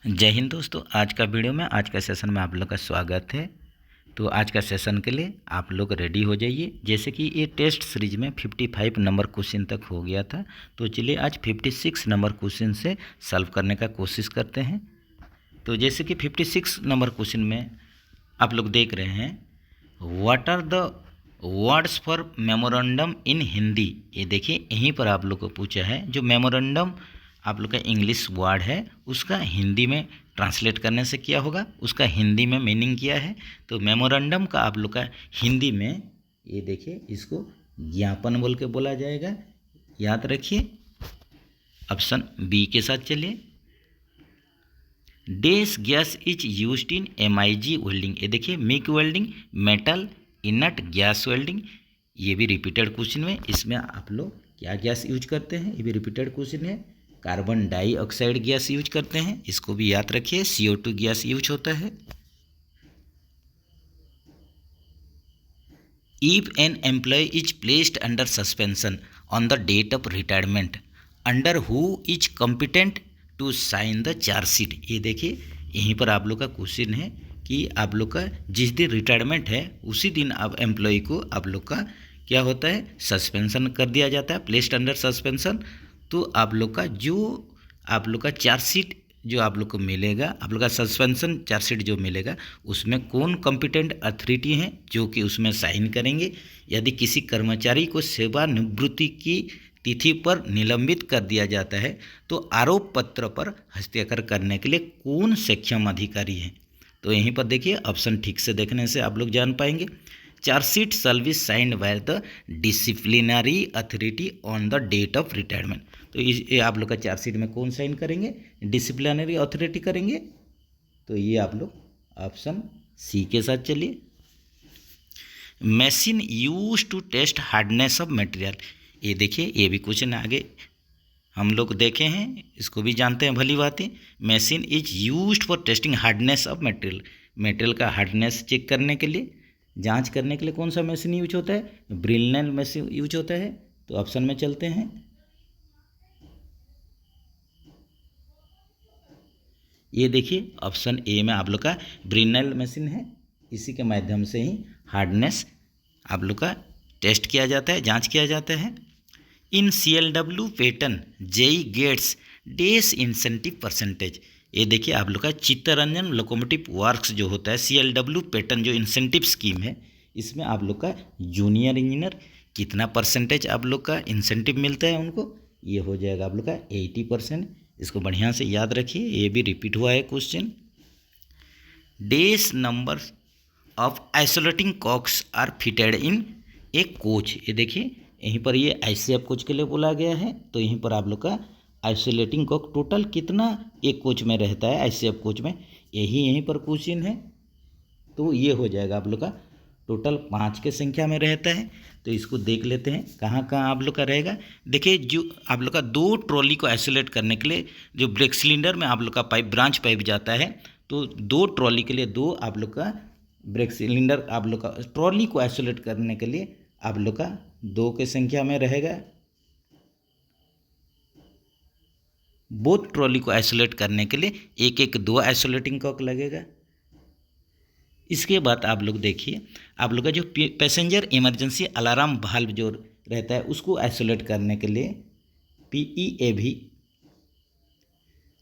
जय हिंद दोस्तों। आज का वीडियो में आज का सेशन में आप लोग का स्वागत है। तो आज का सेशन के लिए आप लोग रेडी हो जाइए। जैसे कि ये टेस्ट सीरीज में 55 नंबर क्वेश्चन तक हो गया था, तो चलिए आज 56 नंबर क्वेश्चन से सॉल्व करने का कोशिश करते हैं। तो जैसे कि 56 नंबर क्वेश्चन में आप लोग देख रहे हैं, what are the words for memorandum in Hindi. ये देखिए यहीं पर आप लोग को पूछा है, जो मेमोरेंडम आप लोग का इंग्लिश वर्ड है उसका हिंदी में ट्रांसलेट करने से क्या होगा, उसका हिंदी में मीनिंग क्या है। तो मेमोरेंडम का आप लोग का हिंदी में ये देखिए, इसको ज्ञापन बोल के बोला जाएगा। याद रखिए। ऑप्शन बी के साथ चलिए। Dash gas is used in MIG welding. ये देखिए, MiG welding, metal, इनट, gas welding. ये भी रिपीटेड क्वेश्चन है। इसमें आप लोग क्या गैस यूज करते हैं, ये भी रिपीटेड क्वेश्चन है। कार्बन डाइऑक्साइड गैस यूज करते हैं, इसको भी याद रखिए। CO2 गैस यूज होता है। If an employee is placed under suspension on the date of retirement, under who is competent to sign the chargesheet. ये देखिए, यहीं पर आप लोग का क्वेश्चन है कि आप लोग का जिस दिन रिटायरमेंट है उसी दिन आप एम्प्लॉय को आप लोग का क्या होता है, सस्पेंशन कर दिया जाता है, प्लेस्ड अंडर सस्पेंशन। तो आप लोग का जो आप लोग का चार्जशीट जो आप लोग को मिलेगा, आप लोग का सस्पेंशन चार्जशीट जो मिलेगा, उसमें कौन कॉम्पिटेंट अथॉरिटी हैं जो कि उसमें साइन करेंगे। यदि किसी कर्मचारी को सेवानिवृत्ति की तिथि पर निलंबित कर दिया जाता है तो आरोप पत्र पर हस्ताक्षर करने के लिए कौन सक्षम अधिकारी है। तो यहीं पर देखिए, ऑप्शन ठीक से देखने से आप लोग जान पाएंगे। Chargesheet shall be signed by the disciplinary authority on the date of retirement. तो ये आप लोग का चार्जशीट में कौन साइन करेंगे, डिसिप्लिनरी अथॉरिटी करेंगे। तो ये आप लोग ऑप्शन सी के साथ चलिए। Machine use to test hardness of material. ये देखिए, ये भी क्वेश्चन आगे हम लोग देखे हैं, इसको भी जानते हैं भली बातें। Machine is used for testing hardness of material. Material का हार्डनेस चेक करने के लिए, जांच करने के लिए कौन सा मशीन यूज होता है, ब्रिलनेल मशीन यूज होता है। तो ऑप्शन में चलते हैं। ये देखिए, ऑप्शन ए में आप लोग का ब्रिलनेल मशीन है। इसी के माध्यम से ही हार्डनेस आप लोग का टेस्ट किया जाता है, जांच किया जाता है। इन CLW पैटर्न JEE गेट्स डेस इंसेंटिव परसेंटेज। ये देखिए, आप लोग का चित्तरंजन लोकोमोटिव वर्क्स जो होता है, CLW पैटर्न जो इंसेंटिव स्कीम है, इसमें आप लोग का जूनियर इंजीनियर कितना परसेंटेज आप लोग का इंसेंटिव मिलता है उनको। ये हो जाएगा आप लोग का 80%। इसको बढ़िया से याद रखिए, ये भी रिपीट हुआ है question. These number of isolating cocks are fitted in a coach. ये देखिए, यहीं पर ये ICF कोच के लिए बोला गया है। तो यहीं पर आप लोग का आइसोलेटिंग कॉक टोटल कितना एक कोच में रहता है, ICF कोच में, यहीं पर क्वेश्चन है। तो ये हो जाएगा आप लोग का टोटल 5 के संख्या में रहता है। तो इसको देख लेते हैं कहाँ कहाँ आप लोग का रहेगा। देखिए, जो आप लोग का 2 ट्रॉली को आइसोलेट करने के लिए जो ब्रेक सिलेंडर में आप लोग का पाइप, ब्रांच पाइप जाता है, तो 2 ट्रॉली के लिए 2 आप लोग का ब्रेक सिलेंडर, आप लोग का ट्रॉली को आइसोलेट करने के लिए आप लोग का 2 के संख्या में रहेगा। बोथ ट्रॉली को आइसोलेट करने के लिए एक एक 2 आइसोलेटिंग कॉक लगेगा। इसके बाद आप लोग देखिए, आप लोग का जो पैसेंजर इमरजेंसी अलार्म वाल्व जो रहता है उसको आइसोलेट करने के लिए PEAV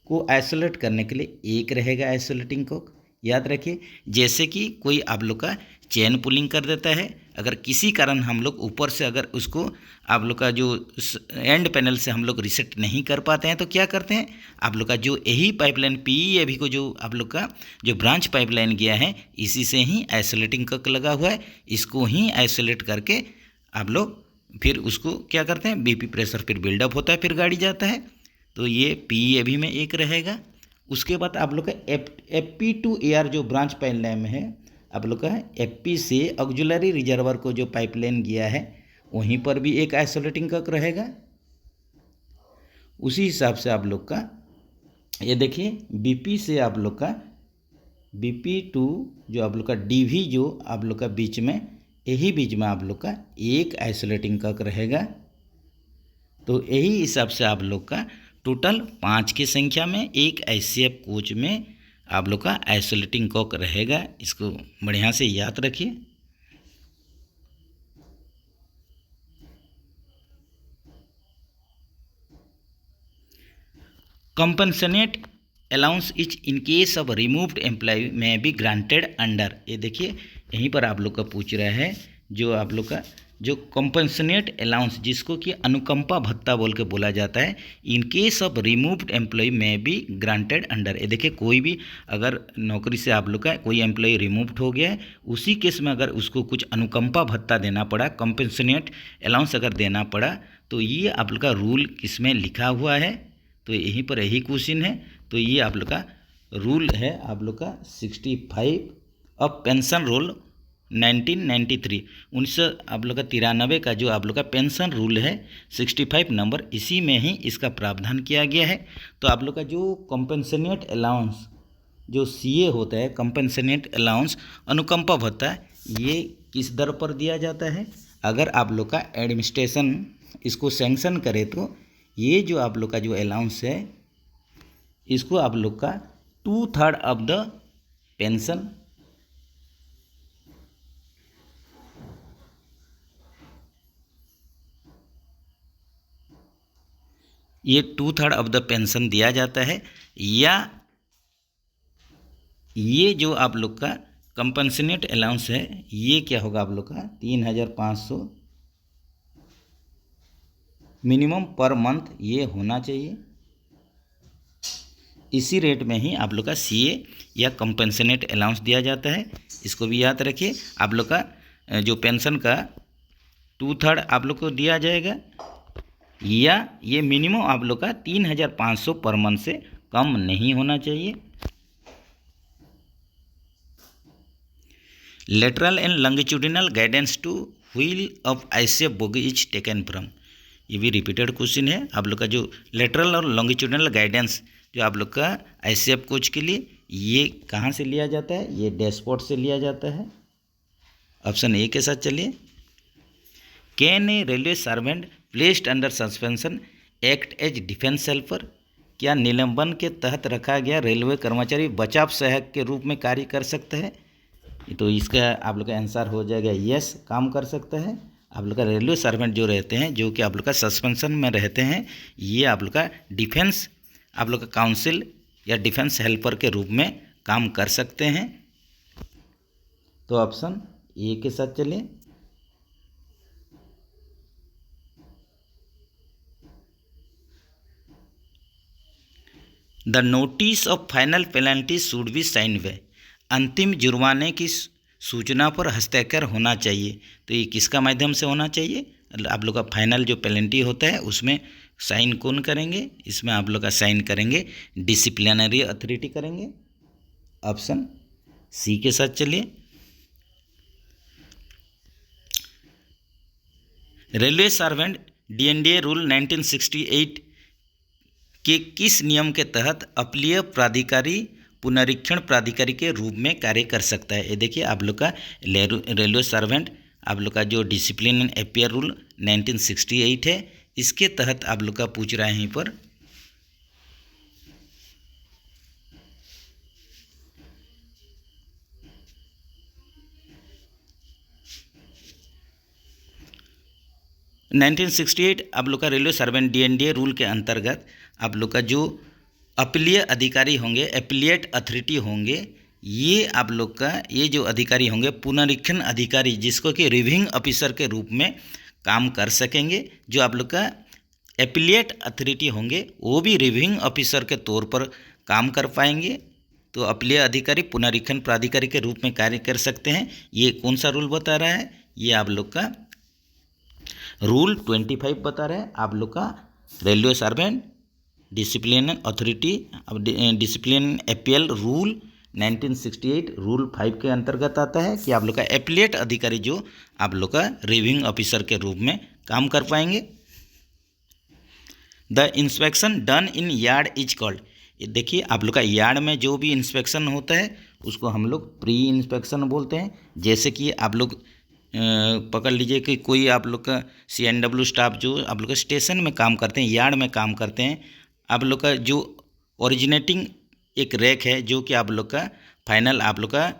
को आइसोलेट करने के लिए एक रहेगा आइसोलेटिंग कॉक। याद रखिए, जैसे कि कोई आप लोग का चेन पुलिंग कर देता है, अगर किसी कारण हम लोग ऊपर से अगर उसको आप लोग का जो एंड पैनल से हम लोग रिसेट नहीं कर पाते हैं तो क्या करते हैं, आप लोग का जो यही पाइपलाइन PEAV को जो आप लोग का जो ब्रांच पाइपलाइन गया है, इसी से ही आइसोलेटिंग कॉक लगा हुआ है, इसको ही आइसोलेट करके आप लोग फिर उसको क्या करते हैं, BP प्रेशर फिर बिल्डअप होता है, फिर गाड़ी जाता है। तो ये PEAV में एक रहेगा। उसके बाद आप लोग का FP टू AR जो ब्रांच पाइपलाइन में है, आप लोग का FP से ऑक्सिलरी रिजर्वर को जो पाइपलाइन गया है वहीं पर भी एक आइसोलेटिंग कॉक रहेगा। उसी हिसाब से आप लोग का ये देखिए, BP से आप लोग का BP टू जो आप लोग का DV जो आप लोग का बीच में, यही बीच में आप लोग का एक आइसोलेटिंग कॉक रहेगा। तो यही हिसाब से आप लोग का टोटल 5 की संख्या में एक ICF कोच में आप लोग का आइसोलेटिंग कॉक रहेगा। इसको बढ़िया से याद रखिए। Compensate allowance is in case of removed employee may be granted under. ये देखिए यहीं पर आप लोग का पूछ रहा है जो आप लोग का जो कंपनसेट अलाउंस जिसको कि अनुकंपा भत्ता बोल के बोला जाता है, in case of removed employee may be granted under. ये देखिए कोई भी अगर नौकरी से आप लोग का कोई एम्प्लॉय रिमूव्ड हो गया है, उसी केस में अगर उसको कुछ अनुकंपा भत्ता देना पड़ा, कंपनसेट अलाउंस अगर देना पड़ा, तो ये आप लोग का रूल किसमें लिखा हुआ है, तो यहीं पर यही क्वेश्चन है। तो ये आप लोग का रूल है आप लोग का 65 ऑफ पेंशन रूल 1993 आप लोग का 93 का जो आप लोग का पेंशन रूल है 65 नंबर, इसी में ही इसका प्रावधान किया गया है। तो आप लोग का जो कंपनसेट अलाउंस जो CA होता है, कंपनसेट अलाउंस अनुकंपा भत्ता, ये किस दर पर दिया जाता है? अगर आप लोग का एडमिनिस्ट्रेशन इसको सैंक्शन करे तो ये जो आप लोग का जो अलाउंस है इसको आप लोग का 2/3 ऑफ द पेंशन, ये 2/3 ऑफ द पेंशन दिया जाता है। या ये जो आप लोग का कंपनसेट अलाउंस है ये क्या होगा आप लोग का 3,500 मिनिमम पर मंथ ये होना चाहिए। इसी रेट में ही आप लोग का CA या कंपनसेट अलाउंस दिया जाता है। इसको भी याद रखिए। आप लोग का जो पेंशन का 2/3 आप लोग को दिया जाएगा, या ये मिनिमम आप लोग का 3,500 पर मंथ से कम नहीं होना चाहिए। Lateral and longitudinal guidance two wheel of ICF bogie is taken from. ये भी रिपीटेड क्वेश्चन है। आप लोग का जो लेटरल और लॉन्गिट्यूडिनल गाइडेंस जो आप लोग का ICF कोच के लिए ये कहाँ से लिया जाता है? ये डैशबोर्ड से लिया जाता है। ऑप्शन A के साथ चलिए। Can a railway servant placed under suspension act as defence helper? क्या निलंबन के तहत रखा गया रेलवे कर्मचारी बचाव सहायक के रूप में कार्य कर सकता है? तो इसका आप लोग का आंसर हो जाएगा यस, काम कर सकता है। आप लोग का रेलवे सर्वेंट जो रहते हैं, जो कि आप लोग का सस्पेंशन में रहते हैं, ये आप लोग का डिफेंस आप लोग का काउंसिल या डिफेंस हेल्पर के रूप में काम कर सकते हैं। तो ऑप्शन A के साथ चलिए। The notice of final penalty should be sign way. अंतिम जुर्माने की सूचना पर हस्ताक्षर होना चाहिए। तो ये किसका माध्यम से होना चाहिए? आप लोग का फाइनल जो पेनल्टी होता है उसमें साइन कौन करेंगे? इसमें आप लोग का साइन करेंगे डिसिप्लिनरी अथॉरिटी करेंगे। ऑप्शन C के साथ चलिए। रेलवे सर्वेंट DNDA रूल 1968 के किस नियम के तहत अपीलीय प्राधिकारी पुनरीक्षण प्राधिकारी के रूप में कार्य कर सकता है? ये देखिए आप लोग का रेलवे सर्वेंट आप लोग का जो डिसिप्लिन एंड अपीयर रूल 1968 है, इसके तहत आप लोग का पूछ रहा है यहीं पर। नाइनटीन 1968 आप लोग का रेलवे सर्वेंट DNDA रूल के अंतर्गत आप लोग का जो अपीलीय अधिकारी होंगे, अपीलिएट अथॉरिटी होंगे, ये आप लोग का ये जो अधिकारी होंगे पुनरीक्षण अधिकारी, जिसको कि रिव्यूइंग ऑफिसर के रूप में काम कर सकेंगे। जो आप लोग का अपीलिएट अथॉरिटी होंगे वो भी रिव्यूइंग ऑफिसर के तौर पर काम कर पाएंगे। तो अपीलीय अधिकारी पुनरीक्षण प्राधिकारी के रूप में कार्य कर सकते हैं। ये कौन सा रूल बता रहा है? ये आप लोग का रूल 25 बता रहे हैं। आप लोग का railway servant discipline authority discipline appeal rule 1968 rule 5 के अंतर्गत आता है कि आप लोग का अपीलिएट अधिकारी जो आप लोग का रिव्यूइंग ऑफिसर के रूप में काम कर पाएंगे। The inspection done in yard is called. देखिए आप लोग का यार्ड में जो भी इंस्पेक्शन होता है उसको हम लोग प्री इंस्पेक्शन बोलते हैं। जैसे कि आप लोग पकड़ लीजिए कि कोई आप लोग का CNW स्टाफ जो आप लोग का स्टेशन में काम करते हैं, यार्ड में काम करते हैं, आप लोग का जो ओरिजिनेटिंग एक रैक है जो कि आप लोग का फाइनल आप लोग का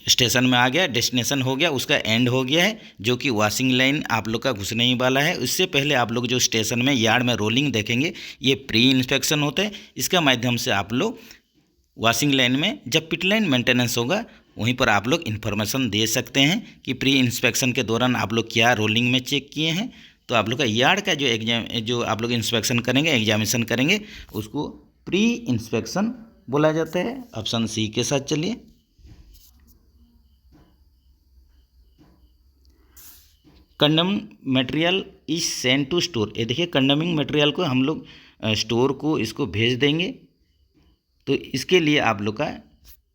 स्टेशन में आ गया, डेस्टिनेशन हो गया, उसका एंड हो गया है, जो कि वॉशिंग लाइन आप लोग का घुसने ही वाला है। उससे पहले आप लोग जो स्टेशन में यार्ड में रोलिंग देखेंगे, ये प्री इंस्पेक्शन होता है। इसका माध्यम से आप लोग वॉशिंग लाइन में जब पिट लाइन मेंटेनेंस होगा वहीं पर आप लोग इन्फॉर्मेशन दे सकते हैं कि प्री इंस्पेक्शन के दौरान आप लोग क्या रोलिंग में चेक किए हैं। तो आप लोग का यार्ड का जो आप लोग इंस्पेक्शन करेंगे, एग्जामिनेशन करेंगे, उसको प्री इंस्पेक्शन बोला जाता है। ऑप्शन सी के साथ चलिए। Condemn material is send to store. ये देखिए कंडमिंग मटेरियल को हम लोग स्टोर को इसको भेज देंगे। तो इसके लिए आप लोग का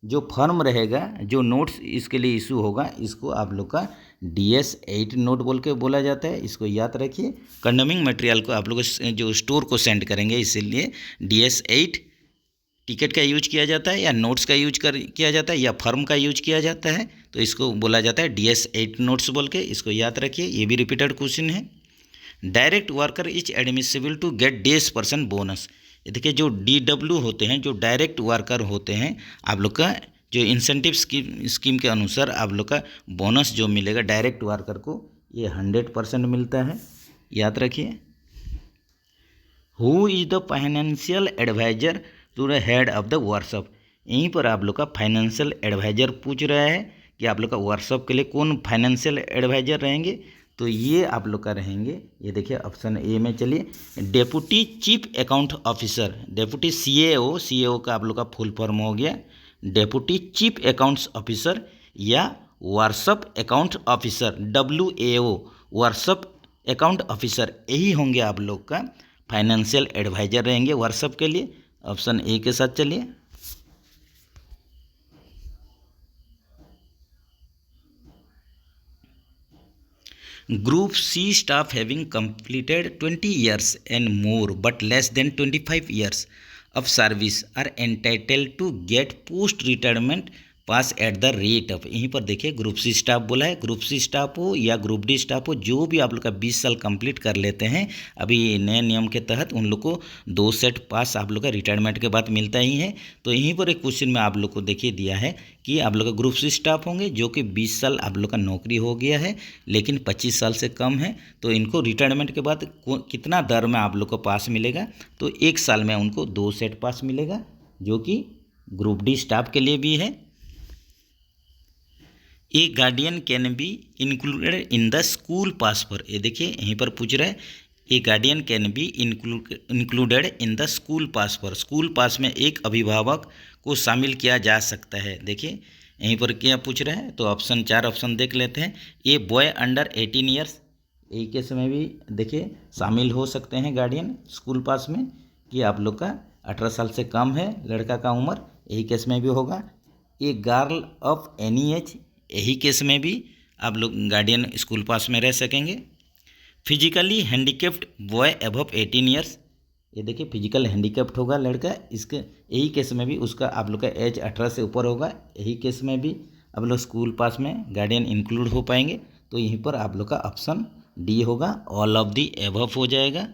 जो फर्म रहेगा, जो नोट्स इसके लिए इशू होगा, इसको आप लोग का DS8 नोट बोल के बोला जाता है। इसको याद रखिए। कंडमिंग मटेरियल को आप लोग जो स्टोर को सेंड करेंगे, इसीलिए DS8 टिकट का यूज किया जाता है, या नोट्स का यूज किया जाता है, या फर्म का यूज किया जाता है। तो इसको बोला जाता है DS8 नोट्स बोल के। इसको याद रखिए, ये भी रिपीटेड क्वेश्चन है। Direct worker is admissible to get 10% bonus. ये देखिए जो DW होते हैं, जो डायरेक्ट वर्कर होते हैं, आप लोग का जो इंसेंटिव स्कीम के अनुसार आप लोग का बोनस जो मिलेगा डायरेक्ट वर्कर को, ये 100% मिलता है। याद रखिए। Who is the financial advisor to the head of the workshop. यहीं पर आप लोग का फाइनेंशियल एडवाइजर पूछ रहा है कि आप लोग का वर्कशॉप के लिए कौन फाइनेंशियल एडवाइजर रहेंगे। तो ये आप लोग का रहेंगे, ये देखिए ऑप्शन ए में चलिए, deputy chief account officer. Deputy CAO का आप लोग का फुल फॉर्म हो गया डेप्यूटी चीफ अकाउंट्स ऑफिसर, या workshop account officer WAO, workshop account officer. यही होंगे आप लोग का फाइनेंशियल एडवाइजर रहेंगे वर्कशॉप के लिए। ऑप्शन ए के साथ चलिए। Group C staff having completed 20 years and more but less than 25 years of service are entitled to get post retirement pass at the rate of. यहीं पर देखिए ग्रुप C स्टाफ बोला है। ग्रुप C स्टाफ हो या group D staff हो, जो भी आप लोग का 20 साल कंप्लीट कर लेते हैं, अभी नए नियम के तहत उन लोग को 2 सेट पास आप लोग का रिटायरमेंट के बाद मिलता ही है। तो यहीं पर एक क्वेश्चन में आप लोग को देखिए दिया है कि आप लोग का ग्रुप C स्टाफ होंगे जो कि 20 साल आप लोग का नौकरी हो गया है लेकिन 25 साल से कम है। तो इनको रिटायरमेंट के बाद कितना दर में आप लोग को पास मिलेगा, तो 1 साल में उनको 2 सेट पास मिलेगा, जो कि ग्रुप D स्टाफ के लिए भी है। A guardian can be included in the school pass पर। ये देखिए यहीं पर पूछ रहा है, a guardian can be included in the school pass पर। स्कूल पास में एक अभिभावक को शामिल किया जा सकता है। देखिए यहीं पर क्या पूछ रहा है, तो ऑप्शन 4 ऑप्शन देख लेते हैं। ए बॉय अंडर 18 ईयर्स, यही केस में भी देखिए शामिल हो सकते हैं गार्डियन स्कूल पास में, कि आप लोग का 18 साल से कम है लड़का का उम्र, यही केस में भी होगा। A girl of any as, यही केस में भी आप लोग गार्डियन स्कूल पास में रह सकेंगे। Physically handicapped boy above 18 years, ये देखिए फिजिकल हैंडीकेप्ड होगा लड़का, इसके यही केस में भी उसका आप लोग का एज 18 से ऊपर होगा, यही केस में भी आप लोग स्कूल पास में गार्डियन इंक्लूड हो पाएंगे। तो यहीं पर आप लोग का ऑप्शन डी होगा, ऑल ऑफ दी अबव हो जाएगा।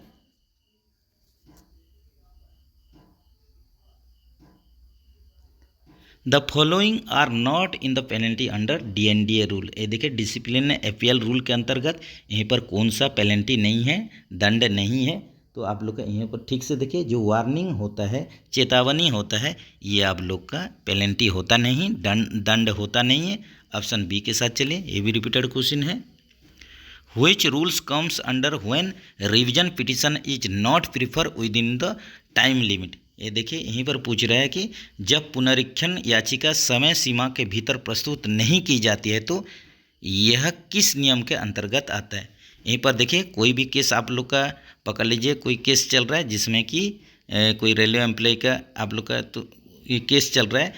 The following are not in the penalty under DNDA rule. ये देखिए डिसिप्लिन APL रूल के अंतर्गत यहीं पर कौन सा पेनल्टी नहीं है, दंड नहीं है। तो आप लोग का यहीं पर ठीक से देखिए, जो वार्निंग होता है, चेतावनी होता है, ये आप लोग का पेनल्टी होता नहीं, दंड होता नहीं है। ऑप्शन बी के साथ चलिए, ये भी रिपीटेड क्वेश्चन है। Which rules comes under when revision petition is not prefer with in the time limit. ये देखिए यहीं पर पूछ रहा है कि जब पुनरीक्षण याचिका समय सीमा के भीतर प्रस्तुत नहीं की जाती है तो यह किस नियम के अंतर्गत आता है। यहीं पर देखिए कोई भी केस आप लोग का पकड़ लीजिए, कोई केस चल रहा है जिसमें कि कोई रेलवे एम्प्लॉय का आप लोग का तो ये केस चल रहा है,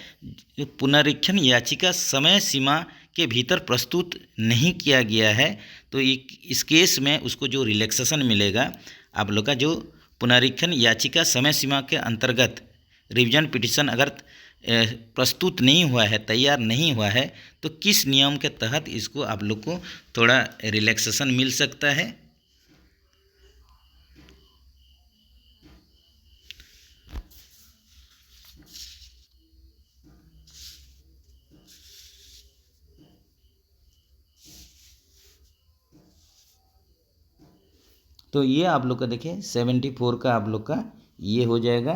पुनरीक्षण याचिका समय सीमा के भीतर प्रस्तुत नहीं किया गया है, तो इस केस में उसको जो रिलैक्सेशन मिलेगा, आप लोग का जो पुनरीक्षण याचिका समय सीमा के अंतर्गत रिवीजन पिटिशन अगर प्रस्तुत नहीं हुआ है, तैयार नहीं हुआ है, तो किस नियम के तहत इसको आप लोग को थोड़ा रिलैक्सेशन मिल सकता है। तो ये आप लोग का देखिए 74 का आप लोग का ये हो जाएगा,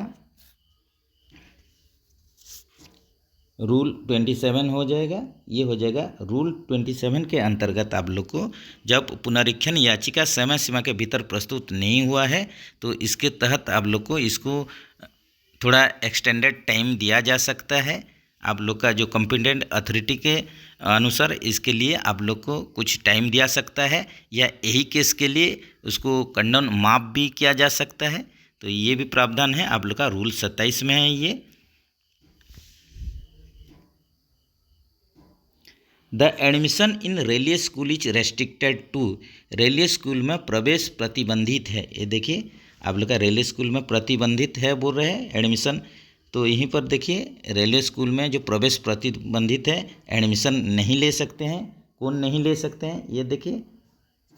रूल 27 हो जाएगा, ये हो जाएगा रूल 27 के अंतर्गत आप लोग को जब पुनरीक्षण याचिका समय सीमा के भीतर प्रस्तुत नहीं हुआ है तो इसके तहत आप लोग को इसको थोड़ा एक्सटेंडेड टाइम दिया जा सकता है। आप लोग का जो कॉम्पिटेंट अथॉरिटी के अनुसार इसके लिए आप लोग को कुछ टाइम दिया सकता है, या यही केस के लिए उसको कंडन माफ भी किया जा सकता है। तो ये भी प्रावधान है आप लोग का रूल 27 में है ये। The admission in railway school is restricted to, railway school में प्रवेश प्रतिबंधित है। ये देखिए आप लोग का रेलवे स्कूल में प्रतिबंधित है बोल रहे हैं एडमिशन, तो यहीं पर देखिए रेलवे स्कूल में जो प्रवेश प्रतिबंधित है एडमिशन नहीं ले सकते हैं। कौन नहीं ले सकते हैं, ये देखिए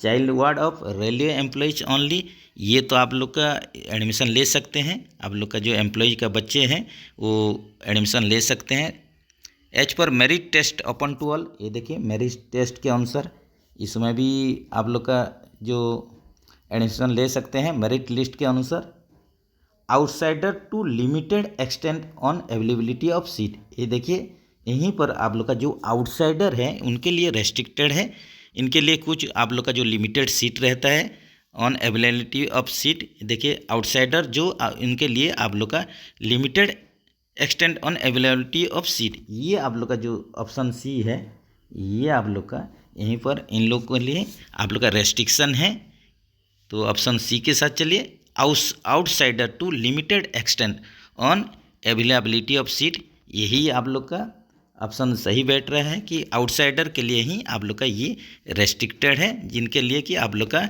child ward of railway employees only, ये तो आप लोग का एडमिशन ले सकते हैं। आप लोग का जो एम्प्लॉय का बच्चे हैं वो एडमिशन ले सकते हैं। As per merit test open to all, ये देखिए मेरिट टेस्ट के अनुसार इसमें भी आप लोग का जो एडमिशन ले सकते हैं मेरिट लिस्ट के अनुसार। Outsider to limited extent on availability of seat, ये देखिए यहीं पर आप लोग का जो आउटसाइडर है उनके लिए रेस्ट्रिक्टेड है, इनके लिए कुछ आप लोग का जो लिमिटेड सीट रहता है ऑन अवेलेबिलिटी ऑफ सीट। देखिए आउटसाइडर जो इनके लिए आप लोग का limited extend on availability of seat, ये आप लोग का जो ऑप्शन सी है ये आप लोग का यहीं पर इन लोगों के लिए आप लोग का रेस्ट्रिक्शन है। तो ऑप्शन सी के साथ चलिए, outsider to limited extend on availability of seat, यही आप लोग का ऑप्शन सही बैठ रहा है कि आउटसाइडर के लिए ही आप लोग का ये रेस्ट्रिक्टेड है, जिनके लिए कि आप लोग का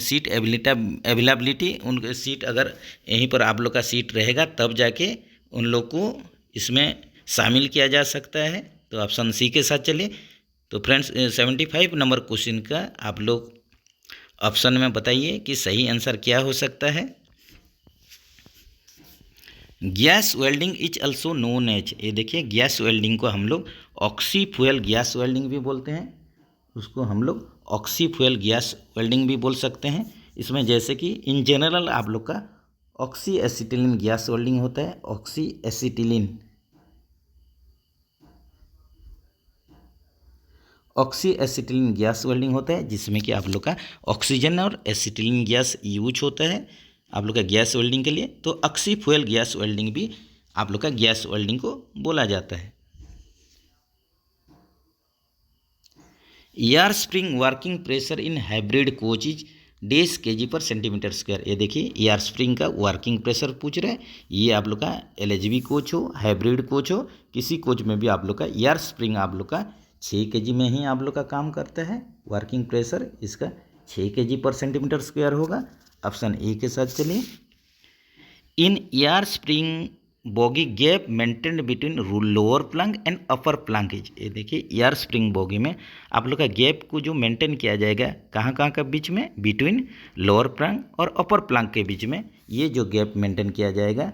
सीट अवेलेबिलिटी, उन सीट अगर यहीं पर आप लोग का सीट रहेगा तब जाके उन लोग को इसमें शामिल किया जा सकता है। तो ऑप्शन सी के साथ चलिए। तो फ्रेंड्स 75 नंबर क्वेश्चन का आप लोग ऑप्शन में बताइए कि सही आंसर क्या हो सकता है। Gas welding is also known as, ये देखिए गैस वेल्डिंग को हम लोग ऑक्सी फ्यूल गैस वेल्डिंग भी बोलते हैं, उसको हम लोग ऑक्सी फ्यूल गैस वेल्डिंग भी बोल सकते हैं। इसमें जैसे कि इन जनरल आप लोग का ऑक्सी एसिटिलीन गैस वेल्डिंग होता है, oxy acetylene, oxy acetylene gas welding होता है जिसमें कि आप लोग का ऑक्सीजन और एसिटिलीन गैस यूज होता है आप लोग का गैस वेल्डिंग के लिए। तो ऑक्सी फ्यूल गैस वेल्डिंग भी आप लोग का गैस वेल्डिंग को बोला जाता है। Air spring working pressure in hybrid coach is days KG पर सेंटीमीटर स्क्वायर, ये देखिए एयर स्प्रिंग का वर्किंग प्रेशर पूछ रहे हैं। ये आप लोग का एलएचबी कोच हो, हाइब्रिड कोच हो, किसी कोच में भी आप लोग का एयर स्प्रिंग आप लोग का 6 केजी में ही आप लोग का काम करता है। वर्किंग प्रेशर इसका 6 केजी पर सेंटीमीटर स्क्वायर होगा। ऑप्शन ए के साथ चलिए। In air spring bogie gap maintained between lower plank and upper plankage, ये देखिए एयर स्प्रिंग बोगी में आप लोग का गैप को जो मेंटेन किया जाएगा कहाँ का बीच में, बिटवीन लोअर प्लंग और अपर प्लंग के बीच में, ये जो गैप मेंटेन किया जाएगा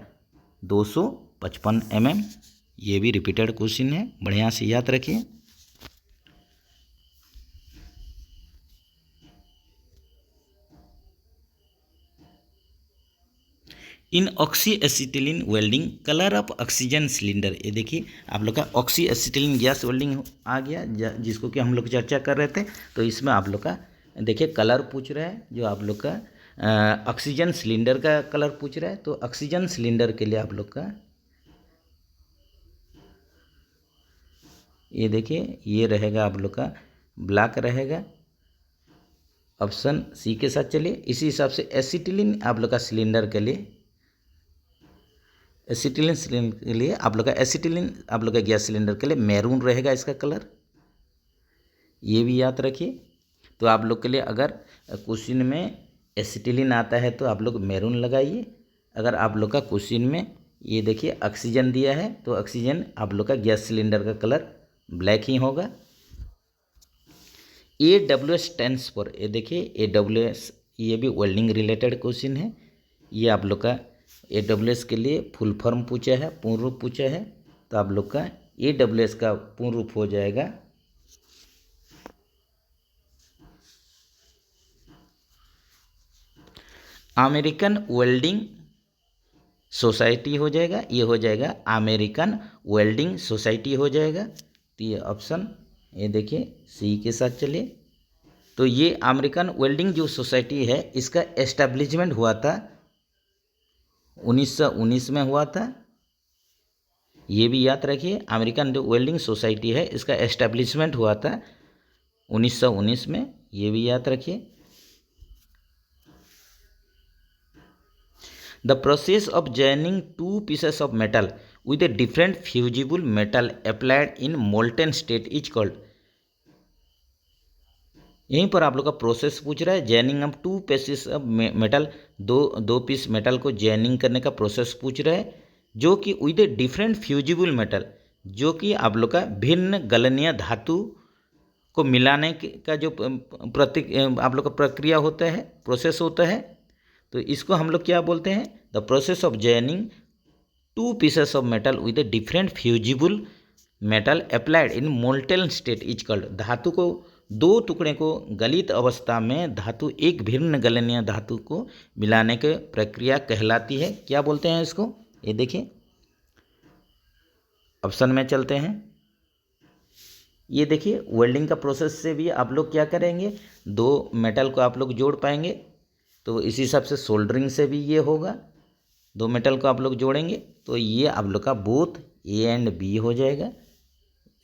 255 mm। ये भी रिपीटेड क्वेश्चन है, बढ़िया से याद रखिए। In oxy acetylene welding colour of oxygen cylinder, ये देखिए आप लोग का ऑक्सी एसिटिलीन गैस वेल्डिंग आ गया जिसको कि हम लोग चर्चा कर रहे थे। तो इसमें आप लोग का देखिए कलर पूछ रहा है, जो आप लोग का ऑक्सीजन सिलेंडर का कलर पूछ रहा है। तो ऑक्सीजन सिलेंडर के लिए आप लोग का ये देखिए ये रहेगा आप लोग का ब्लैक रहेगा। ऑप्शन सी के साथ चलिए। इसी हिसाब से एसिटिलीन आप लोग का सिलेंडर के लिए, एसिटिलीन सिलेंडर के लिए आप लोग का एसिटिलीन आप लोग का गैस सिलेंडर के लिए मैरून रहेगा इसका कलर, ये भी याद रखिए। तो आप लोग के लिए अगर क्वेश्चन में एसिटिलीन आता है तो आप लोग मैरून लगाइए। अगर आप लोग का क्वेश्चन में ये देखिए ऑक्सीजन दिया है तो ऑक्सीजन आप लोग का गैस सिलेंडर का कलर ब्लैक ही होगा। AWS स्टैंड्स फॉर, ये देखिए AWS ये भी वेल्डिंग रिलेटेड क्वेश्चन है। ये आप लोग का AWS के लिए फुल फॉर्म पूछा है, पूर्ण रूप पूछा है। तो आप लोग का AWS का पूर्ण रूप हो जाएगा अमेरिकन वेल्डिंग सोसाइटी हो जाएगा, ये हो जाएगा अमेरिकन वेल्डिंग सोसाइटी हो जाएगा। तो ये ऑप्शन ये देखिए सी के साथ चलिए। तो ये अमेरिकन वेल्डिंग जो सोसाइटी है इसका एस्टेब्लिशमेंट हुआ था 1919 में हुआ था। ये भी याद रखिए, अमेरिकन जो वेल्डिंग सोसाइटी है इसका एस्टेब्लिशमेंट हुआ था 1919 में, ये भी याद रखिए। The process of joining two pieces of metal with a different fusible metal applied in molten state is called। यहीं पर आप लोग का प्रोसेस पूछ रहा है, joining of two pieces of metal, दो पीस मेटल को जॉइनिंग करने का प्रोसेस पूछ रहा है, जो कि with a different fusible metal, जो कि आप लोग का भिन्न गलनीय धातु को मिलाने का जो आप लोग का प्रक्रिया होता है, प्रोसेस होता है, तो इसको हम लोग क्या बोलते हैं, the process of joining two pieces of metal with a different fusible metal applied in molten state is called. धातु को दो टुकड़े को गलित अवस्था में धातु एक भिन्न गलनीय धातु को मिलाने की प्रक्रिया कहलाती है, क्या बोलते हैं इसको, ये देखिए ऑप्शन में चलते हैं। ये देखिए वेल्डिंग का प्रोसेस से भी आप लोग क्या करेंगे, दो मेटल को आप लोग जोड़ पाएंगे, तो इसी हिसाब से सोल्डरिंग से भी ये होगा, दो मेटल को आप लोग जोड़ेंगे तो ये आप लोग का बोथ ए एंड बी हो जाएगा,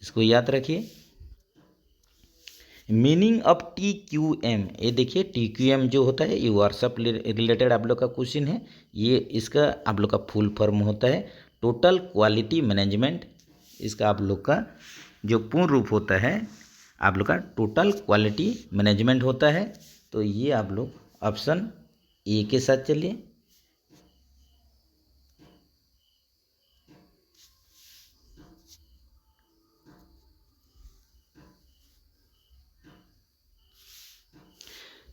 इसको याद रखिए। Meaning of T Q M, ये देखिए टी क्यू एम जो होता है ये व्हाट्सअप रिलेटेड आप लोग का क्वेश्चन है, ये इसका आप लोग का फुल फॉर्म होता है टोटल क्वालिटी मैनेजमेंट। इसका आप लोग का जो पूर्ण रूप होता है आप लोग का टोटल क्वालिटी मैनेजमेंट होता है। तो ये आप लोग ऑप्शन ए के साथ चलिए।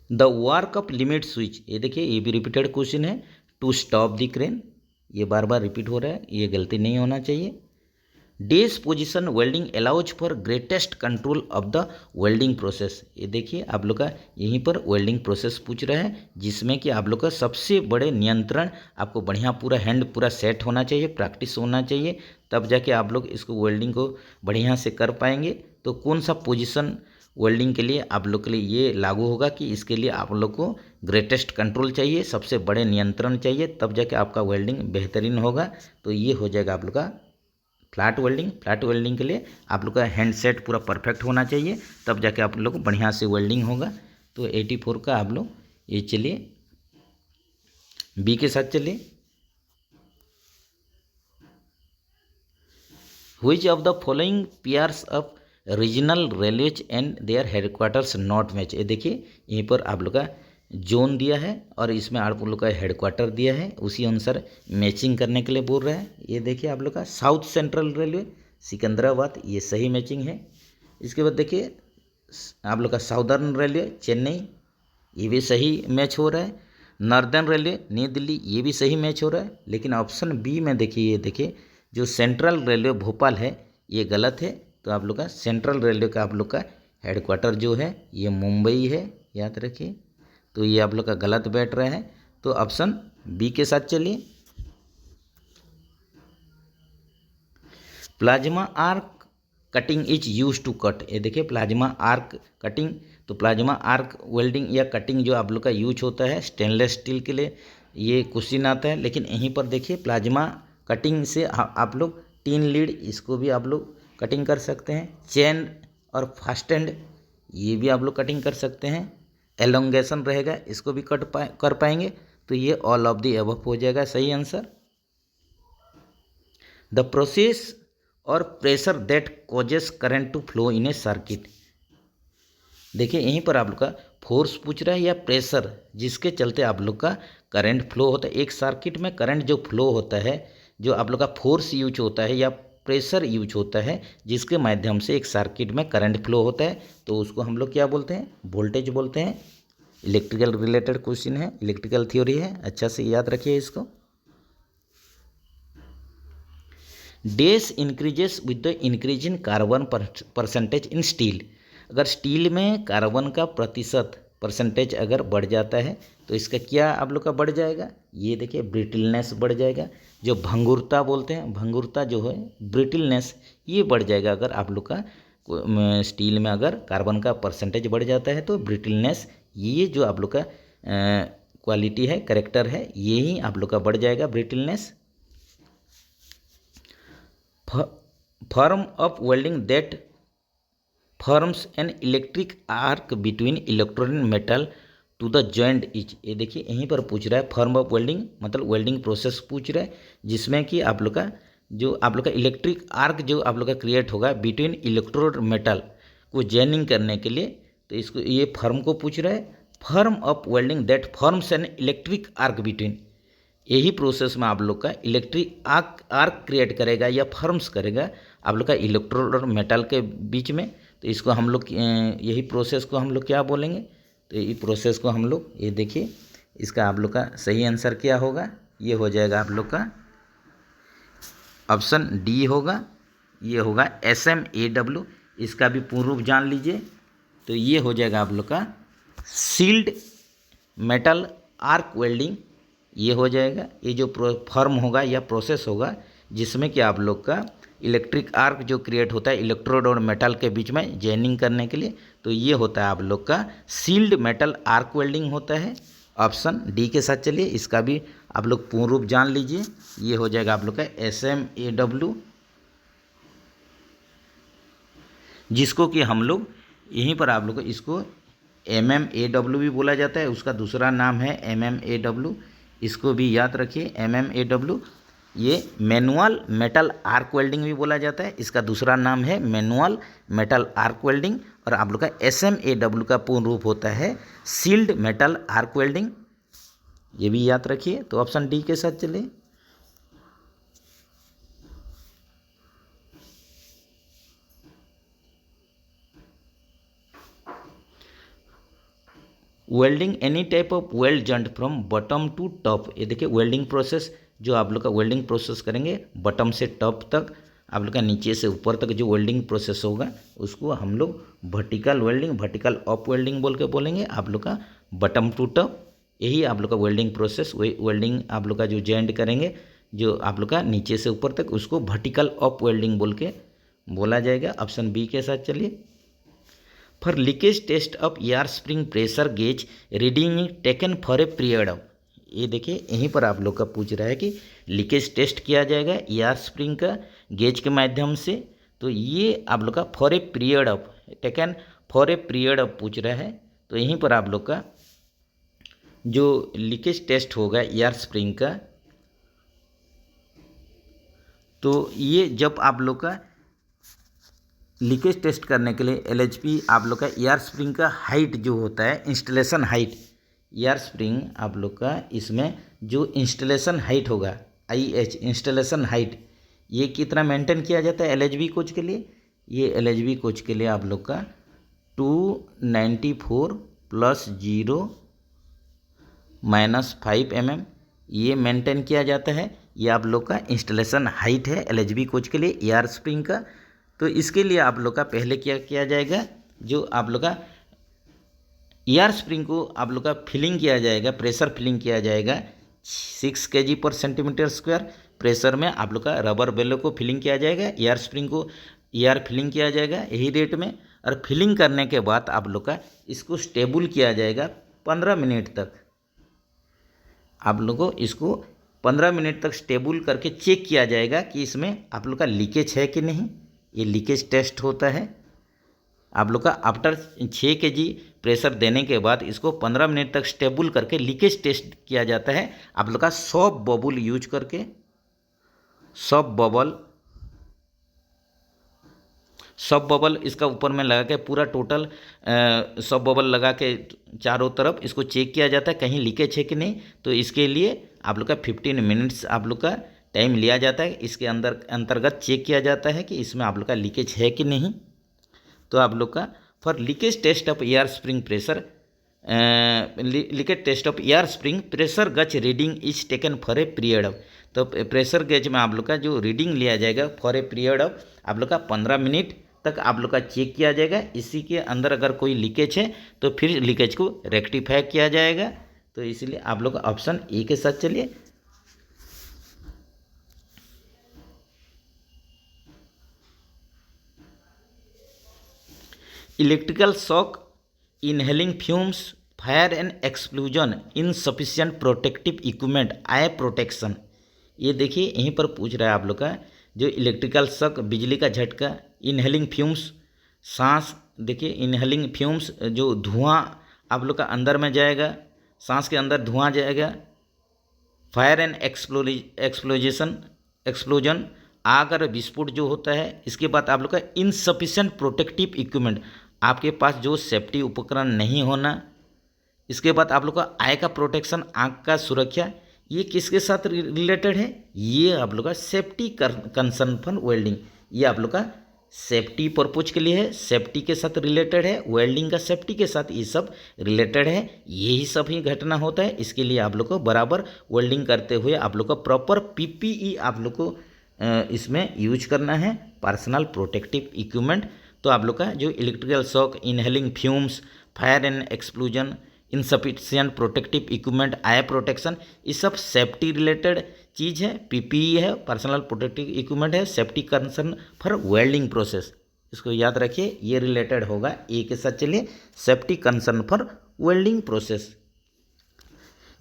The work of limit switch, ये देखिए ये भी रिपीटेड क्वेश्चन है, टू स्टॉप द क्रेन, ये बार बार रिपीट हो रहा है, ये गलती नहीं होना चाहिए। Days position welding allows for greatest control of the welding process, ये देखिए आप लोग का यहीं पर वेल्डिंग प्रोसेस पूछ रहा है, जिसमें कि आप लोग का सबसे बड़े नियंत्रण आपको बढ़िया पूरा हैंड पूरा सेट होना चाहिए, प्रैक्टिस होना चाहिए, तब जाके आप लोग इसको वेल्डिंग को बढ़िया से कर पाएंगे। तो कौन सा पोजीशन वेल्डिंग के लिए आप लोग के लिए ये लागू होगा कि इसके लिए आप लोग को ग्रेटेस्ट कंट्रोल चाहिए, सबसे बड़े नियंत्रण चाहिए, तब जाके आपका वेल्डिंग बेहतरीन होगा। तो ये हो जाएगा आप लोग का फ्लैट वेल्डिंग। फ्लैट वेल्डिंग के लिए आप लोग का हैंड सेट पूरा परफेक्ट होना चाहिए, तब जाके आप लोग को बढ़िया से वेल्डिंग होगा। तो 84 का आप लोग ये चलिए बी के साथ चलिए। Which of the following pairs of regional railways and their headquarters not match, ये देखिए यहीं पर आप लोग का जोन दिया है और इसमें आप लोग का हेडक्वार्टर दिया है, उसी अनुसार मैचिंग करने के लिए बोल रहा है। ये देखिए आप लोग का साउथ सेंट्रल रेलवे सिकंदराबाद, ये सही मैचिंग है। इसके बाद देखिए आप लोग का साउदर्न रेलवे चेन्नई, ये भी सही मैच हो रहा है। नॉर्दर्न रेलवे नई दिल्ली, ये भी सही मैच हो रहा है। लेकिन ऑप्शन बी में देखिए, ये देखिए जो सेंट्रल रेलवे भोपाल है ये गलत है। तो आप लोग का सेंट्रल रेलवे का आप लोग का हेडक्वार्टर जो है ये मुंबई है, याद रखिए। तो ये आप लोग का गलत बैठ रहा है, तो ऑप्शन बी के साथ चलिए। Plasma arc cutting is use to cut, ये देखिए प्लाज्मा आर्क कटिंग, तो प्लाज्मा आर्क वेल्डिंग या कटिंग जो आप लोग का यूज होता है स्टेनलेस स्टील के लिए, ये क्वेश्चन आता है। लेकिन यहीं पर देखिए प्लाज्मा कटिंग से आप लोग टीन लीड, इसको भी आप लोग कटिंग कर सकते हैं। चेन और फास्टेंड, ये भी आप लोग कटिंग कर सकते हैं। एलोंगेशन रहेगा, इसको भी कर पाएंगे। तो ये ऑल ऑफ द अबव हो जाएगा सही आंसर। द प्रोसेस और pressure that causes current to flow in a circuit, देखिए यहीं पर आप लोग का फोर्स पूछ रहा है या प्रेशर जिसके चलते आप लोग का करंट फ्लो होता है। एक सर्किट में करंट जो फ्लो होता है, जो आप लोग का फोर्स यूज होता है या प्रेशर यूज होता है, जिसके माध्यम से एक सर्किट में करंट फ्लो होता है, तो उसको हम लोग क्या बोलते हैं, वोल्टेज बोलते हैं। इलेक्ट्रिकल रिलेटेड क्वेश्चन है, इलेक्ट्रिकल थ्योरी है, अच्छा से याद रखिए इसको। Dash increases with the increase in carbon percentage in steel, अगर स्टील में कार्बन का प्रतिशत परसेंटेज अगर बढ़ जाता है तो इसका क्या आप लोग का बढ़ जाएगा, ये देखिए ब्रिटलनेस बढ़ जाएगा। जो भंगुरता बोलते हैं, भंगुरता जो है ब्रिटलनेस, ये बढ़ जाएगा। अगर आप लोग का स्टील में अगर कार्बन का परसेंटेज बढ़ जाता है तो ब्रिटलनेस, ये जो आप लोग का क्वालिटी है, करेक्टर है, ये ही आप लोग का बढ़ जाएगा brittleness. Form of welding that forms an electric arc between electrode and metal to the joint each. ये देखिए यहीं पर पूछ रहा है फॉर्म ऑफ वेल्डिंग, मतलब वेल्डिंग प्रोसेस पूछ रहा है, जिसमें कि आप लोग का जो आप लोग का इलेक्ट्रिक आर्क जो आप लोग का क्रिएट होगा बिटवीन इलेक्ट्रोड मेटल को जॉइनिंग करने के लिए, तो इसको ये फॉर्म को पूछ रहा है। Form of welding that forms an electric arc between, यही प्रोसेस में आप लोग का इलेक्ट्रिक आर्क क्रिएट करेगा या फॉर्म्स करेगा आप लोग का इलेक्ट्रोड और मेटल के बीच में। तो इसको हम लोग यही प्रोसेस को हम लोग क्या बोलेंगे, तो ये प्रोसेस को हम लोग, ये देखिए इसका आप लोग का सही आंसर क्या होगा, ये हो जाएगा आप लोग का ऑप्शन डी होगा, ये होगा SMAW। इसका भी पूर्ण रूप जान लीजिए, तो ये हो जाएगा आप लोग का सील्ड मेटल आर्क वेल्डिंग, ये हो जाएगा। ये जो फॉर्म होगा या प्रोसेस होगा जिसमें कि आप लोग का इलेक्ट्रिक आर्क जो क्रिएट होता है इलेक्ट्रोड और मेटल के बीच में जॉइनिंग करने के लिए, तो ये होता है आप लोग का सील्ड मेटल आर्क वेल्डिंग होता है। ऑप्शन डी के साथ चलिए, इसका भी आप लोग पूर्ण रूप जान लीजिए, ये हो जाएगा आप लोग का SMAW, जिसको कि हम लोग यहीं पर आप लोग को इसको MMAW भी बोला जाता है, उसका दूसरा नाम है MMAW, इसको भी याद रखिए MMAW। ये मैनुअल मेटल आर्क वेल्डिंग भी बोला जाता है, इसका दूसरा नाम है मैनुअल मेटल आर्क वेल्डिंग। और आप लोग का SMAW का पूर्ण रूप होता है सील्ड मेटल आर्क वेल्डिंग, ये भी याद रखिए। तो ऑप्शन डी के साथ चलिए। Welding any type of weld joint from bottom to top, ये देखिए वेल्डिंग प्रोसेस जो आप लोग का वेल्डिंग प्रोसेस करेंगे बॉटम से टॉप तक, आप लोग का नीचे से ऊपर तक जो वेल्डिंग प्रोसेस होगा उसको हम लोग vertical welding, vertical of welding बोल के बोलेंगे। आप लोग का बॉटम टू टॉप, यही आप लोग का वेल्डिंग प्रोसेस, वही वेल्डिंग आप लोग का जो जॉइंट करेंगे जो आप लोग का नीचे से ऊपर तक, उसको वर्टिकल ऑफ वेल्डिंग बोल के बोला जाएगा। ऑप्शन बी के साथ चलिए। For leakage test of air spring pressure gauge reading taken for a period of, ये देखिए यहीं पर आप लोग का पूछ रहा है कि लीकेज टेस्ट किया जाएगा एयर स्प्रिंग का गेज के माध्यम से, तो ये आप लोग का for a period of, taken for a period of पूछ रहा है। तो यहीं पर आप लोग का जो लीकेज टेस्ट होगा एयर स्प्रिंग का, तो ये जब आप लोग का लीकेज टेस्ट करने के लिए LHP आप लोग का एयर स्प्रिंग का हाइट जो होता है, इंस्टॉलेशन हाइट, एयर स्प्रिंग आप लोग का इसमें जो इंस्टॉलेशन हाइट होगा IH इंस्टॉलेशन हाइट, ये कितना मेंटेन किया जाता है LHB कोच के लिए, ये LHB कोच के लिए आप लोग का 294 + 0 - 5 mm ये मेंटेन किया जाता है। ये आप लोग का इंस्टॉलेशन हाइट है LHB कोच के लिए एयर स्प्रिंग का। तो इसके लिए आप लोग का पहले क्या किया जाएगा, जो आप लोग का एयर स्प्रिंग को आप लोग का फिलिंग किया जाएगा, प्रेशर फिलिंग किया जाएगा 6 kg/cm² प्रेशर में आप लोग का रबर बेलो को फिलिंग किया जाएगा, एयर स्प्रिंग को एयर फिलिंग किया जाएगा यही रेट में। और फिलिंग करने के बाद आप लोग का इसको स्टेबल किया जाएगा 15 मिनट तक। आप लोग को इसको 15 मिनट तक स्टेबल करके चेक किया जाएगा कि इसमें आप लोग का लीकेज है कि नहीं, ये लीकेज टेस्ट होता है। आप लोग का आफ्टर 6 kg प्रेशर देने के बाद इसको 15 मिनट तक स्टेबल करके लीकेज टेस्ट किया जाता है। आप लोग का सॉफ्ट बबल यूज करके, सॉफ्ट बबल इसका ऊपर में लगा के पूरा टोटल सॉफ्ट बबल लगा के चारों तरफ इसको चेक किया जाता है कहीं लीकेज है कि नहीं। तो इसके लिए आप लोग का 15 मिनट्स आप लोग का टाइम लिया जाता है, इसके अंतर्गत चेक किया जाता है कि इसमें आप लोग का लीकेज है कि नहीं। तो आप लोग का for leakage test of air spring pressure, leakage test of air spring pressure gauge reading is taken for a period of, तो प्रेशर गेज में आप लोग का जो रीडिंग लिया जाएगा फॉर ए पीरियड ऑफ आप लोग का 15 मिनट तक आप लोग का चेक किया जाएगा। इसी के अंदर अगर कोई लीकेज है तो फिर लीकेज को रेक्टिफाई किया जाएगा। तो इसलिए आप लोग ऑप्शन ए के साथ चलिए। Electrical shock, inhaling fumes, fire and explosion, insufficient protective equipment, I protection. ये देखिए यहीं पर पूछ रहा है आप लोग का, जो इलेक्ट्रिकल शॉक बिजली का झटका, इनहेलिंग फ्यूम्स सांस, देखिए इनहेलिंग फ्यूम्स जो धुआं आप लोग का अंदर में जाएगा, सांस के अंदर धुआं जाएगा। फायर एंड एक्सप्लोजन आग और विस्फोट जो होता है। इसके बाद आप लोग का इनसफिशिएंट प्रोटेक्टिव इक्विपमेंट, आपके पास जो सेफ्टी उपकरण नहीं होना। इसके बाद आप लोग का आई का प्रोटेक्शन, आँख का सुरक्षा। ये किसके साथ रिलेटेड है? ये आप लोग का सेफ्टी कंसर्न फॉर वेल्डिंग, ये आप लोग का सेफ्टी पर्पज के लिए है, सेफ्टी के साथ रिलेटेड है। वेल्डिंग का सेफ्टी के साथ ये सब रिलेटेड है। यही सब ही घटना होता है। इसके लिए आप लोग को बराबर वेल्डिंग करते हुए आप लोग को प्रॉपर पीपीई आप लोग को इसमें यूज करना है, पर्सनल प्रोटेक्टिव इक्विपमेंट। तो आप लोग का जो electrical shock, inhaling fumes, fire and explosion, insufficient protective equipment, I protection, ये सब सेफ्टी रिलेटेड चीज़ है। पीपीई है, पर्सनल प्रोटेक्टिव इक्विपमेंट है, safety concern for welding process. इसको याद रखिए, ये रिलेटेड होगा ए के साथ। चलिए, safety concern for welding process.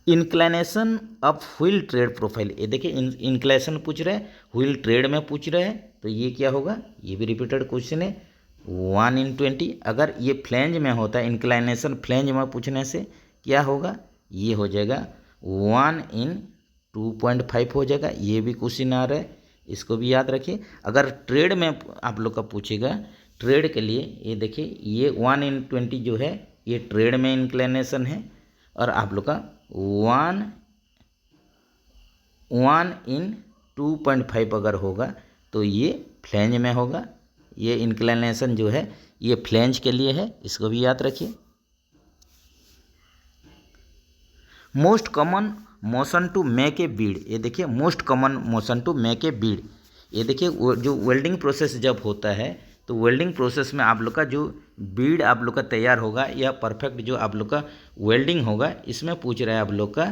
Inclination of wheel trade profile, ये देखिए इंक्लाइनेशन पूछ रहे हैं, व्हील ट्रेड में पूछ रहे हैं, तो ये क्या होगा? ये भी रिपीटेड क्वेश्चन है। 1/20। अगर ये फ्लेंज में होता है, इंक्लाइनेशन फ्लेंज में पूछने से क्या होगा? ये हो जाएगा 1/2.5 हो जाएगा। ये भी क्वेश्चन आ रहा है, इसको भी याद रखिए। अगर ट्रेड में आप लोग का पूछेगा, ट्रेड के लिए ये देखिए, ये 1/20 जो है ये ट्रेड में इंक्लाइनेशन है, और आप लोग का 1/2.5 अगर होगा तो ये फ्लेंज में होगा। ये इंक्लाइनेशन जो है ये फ्लेंज के लिए है, इसको भी याद रखिए। Most common motion to make a bead, ये देखिए most common motion to make a bead. ये देखिए जो वेल्डिंग प्रोसेस जब होता है, तो वेल्डिंग प्रोसेस में आप लोग का जो बीड आप लोग का तैयार होगा, या परफेक्ट जो आप लोग का वेल्डिंग होगा, इसमें पूछ रहा है आप लोग का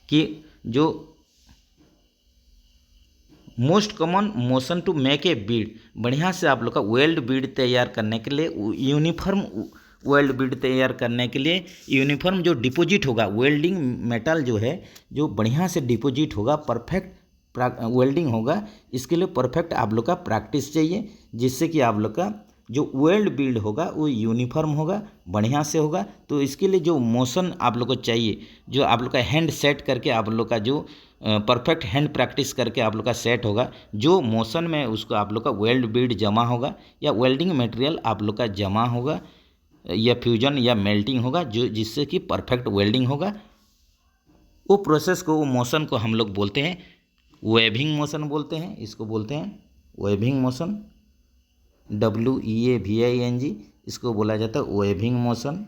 कि जो most common motion to make a bead, बढ़िया से आप लोग का वेल्ड बीड तैयार करने के लिए, यूनिफॉर्म वेल्ड बीड तैयार करने के लिए, यूनिफॉर्म जो डिपॉजिट होगा, वेल्डिंग मेटल जो है जो बढ़िया से डिपॉजिट होगा, परफेक्ट वेल्डिंग होगा, इसके लिए परफेक्ट आप लोग का प्रैक्टिस चाहिए, जिससे कि आप लोग का जो वेल्ड बिल्ड होगा वो यूनिफॉर्म होगा, बढ़िया से होगा। तो इसके लिए जो मोशन आप लोग को चाहिए, जो आप लोग का हैंड सेट करके आप लोग का जो परफेक्ट हैंड प्रैक्टिस करके आप लोग का सेट होगा, जो मोशन में उसको आप लोग का वेल्ड बिल्ड जमा होगा, या वेल्डिंग मटेरियल आप लोग का जमा होगा, या फ्यूजन या मेल्टिंग होगा, जो जिससे कि परफेक्ट वेल्डिंग होगा। वो प्रोसेस को, वो मोशन को हम लोग बोलते हैं वेविंग मोशन बोलते हैं। इसको बोलते हैं वेविंग मोशन, WEAVING, इसको बोला जाता है वेविंग मोशन।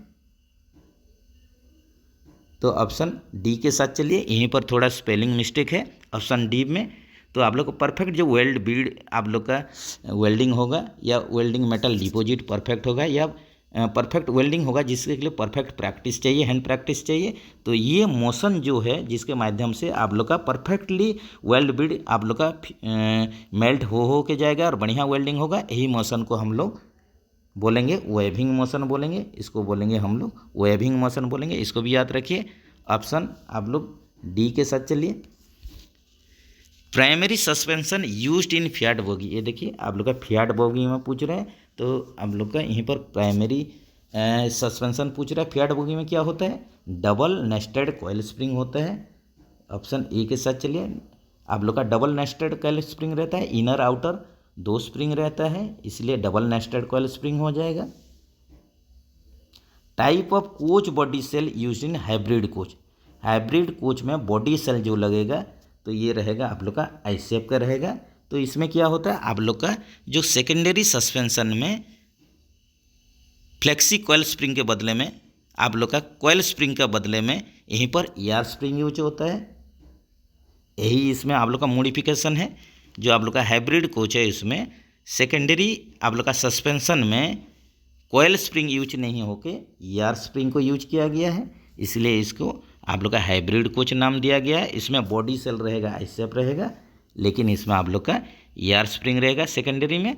तो ऑप्शन डी के साथ चलिए। यहीं पर थोड़ा स्पेलिंग मिस्टेक है ऑप्शन डी में। तो आप लोग को परफेक्ट जो वेल्ड बीड आप लोग का वेल्डिंग होगा, या वेल्डिंग मेटल डिपॉजिट परफेक्ट होगा, या परफेक्ट वेल्डिंग होगा, जिसके लिए परफेक्ट प्रैक्टिस चाहिए, हैंड प्रैक्टिस चाहिए। तो ये मोशन जो है, जिसके माध्यम से आप लोग का परफेक्टली वेल्ड बीड आप लोग का मेल्ट हो के जाएगा और बढ़िया वेल्डिंग होगा, यही मोशन को हम लोग बोलेंगे वेविंग मोशन बोलेंगे। इसको बोलेंगे हम लोग वेविंग मोशन बोलेंगे। इसको भी याद रखिए। ऑप्शन आप लोग डी के साथ चलिए। Primary suspension used in Fiat bogie, ये देखिए आप लोग का फियाट बोगी में पूछ रहे हैं, तो आप लोग का यहीं पर प्राइमरी सस्पेंशन पूछ रहा है। फियाट बोगी में क्या होता है? डबल नेस्टेड कॉइल स्प्रिंग होता है। ऑप्शन ए के साथ चलिए। आप लोग का डबल नेस्टेड कॉइल स्प्रिंग रहता है, इनर आउटर 2 स्प्रिंग रहता है, इसलिए डबल नेस्टेड कॉइल स्प्रिंग हो जाएगा। Type of coach body shell use in hybrid coach, hybrid coach में बॉडी सेल जो लगेगा तो ये रहेगा आप लोग का आई शेप का रहेगा। तो इसमें क्या होता है, आप लोग का जो सेकेंडरी सस्पेंशन में फ्लेक्सी कॉइल स्प्रिंग के बदले में आप लोग का कॉइल स्प्रिंग का बदले में यहीं पर एयर स्प्रिंग यूज होता है। यही इसमें आप लोग का मॉडिफिकेशन है। जो आप लोग का हाइब्रिड कोच है, इसमें सेकेंडरी आप लोग का सस्पेंशन में कोयल स्प्रिंग यूज नहीं होके यार स्प्रिंग को यूज किया गया है, इसलिए इसको आप लोग का हाइब्रिड कोच नाम दिया गया है। इसमें बॉडी सेल रहेगा, आईसेप रहेगा, लेकिन इसमें आप लोग का यार स्प्रिंग रहेगा सेकेंडरी में।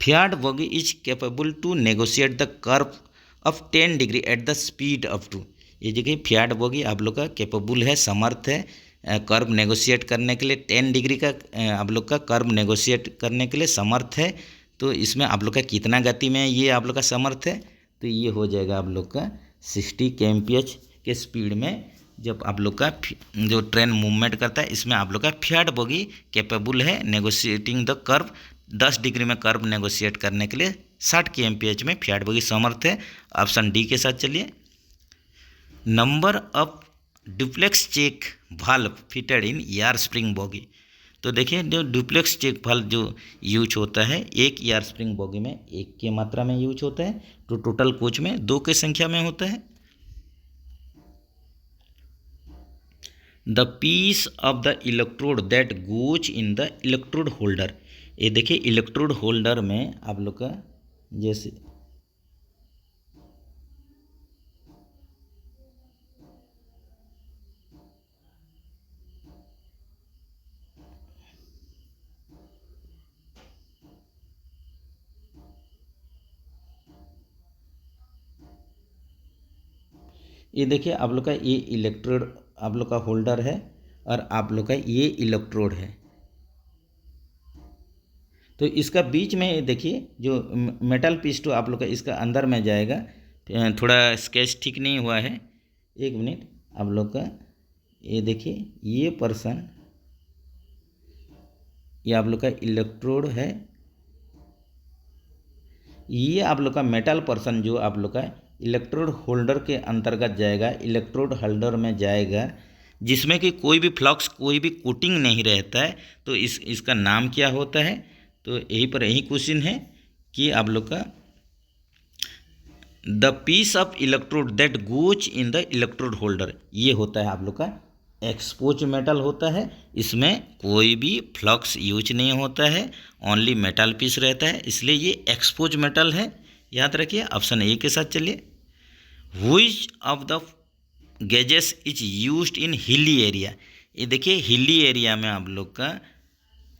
Fiat bogie is capable to negotiate the curve of 10 degree at the speed up to. ये देखिए फियाट बॉगी आप लोग का कैपेबल है, समर्थ है कर्व नेगोशिएट करने के लिए। 10 डिग्री का आप लोग का कर्व नेगोशिएट करने के लिए समर्थ है। तो इसमें आप लोग का कितना गति में ये आप लोग का समर्थ है, तो ये हो जाएगा आप लोग का 60 kmph के स्पीड में जब आप लोग का जो ट्रेन मूवमेंट करता है, इसमें आप लोग का फियाट बॉगी कैपेबल है नेगोशिएटिंग द कर्व। 10 डिग्री में कर्व नेगोशिएट करने के लिए 60 kmph में फियाट बॉगी समर्थ है। ऑप्शन डी के साथ चलिए। Number of duplex check valve fitted in air spring bogie. तो देखिए जो डुप्लेक्स चेक वाल्व जो यूज होता है एक यार स्प्रिंग बॉगी में 1 की मात्रा में यूज होता है, तो टोटल कोच में 2 की संख्या में होता है। The piece of the electrode that goes in the electrode holder. ये देखिए इलेक्ट्रोड होल्डर में आप लोग का जैसे ये देखिए आप लोग का ये इलेक्ट्रोड आप लोग का होल्डर है और आप लोग का ये इलेक्ट्रोड है। तो इसका बीच में देखिए जो मेटल पीस तो आप लोग का इसका अंदर में जाएगा। थोड़ा स्केच ठीक नहीं हुआ है, 1 मिनट। आप लोग का ये देखिए ये पर्सन ये आप लोग का इलेक्ट्रोड है, ये आप लोग का मेटल पर्सन जो आप लोग का इलेक्ट्रोड होल्डर के अंतर्गत जाएगा, इलेक्ट्रोड होल्डर में जाएगा, जिसमें कि कोई भी फ्लक्स कोई भी कोटिंग नहीं रहता है। तो इसका नाम क्या होता है, तो यहीं पर यही क्वेश्चन है कि आप लोग का the piece of electrode that goes in the electrode holder, ये होता है आप लोग का एक्सपोज मेटल होता है। इसमें कोई भी फ्लक्स यूज नहीं होता है, ओनली मेटल पीस रहता है, इसलिए ये एक्सपोज मेटल है। याद रखिए। ऑप्शन ए के साथ चलिए। Which of the gauges is used in hilly area. ये देखिए हिली एरिया में आप लोग का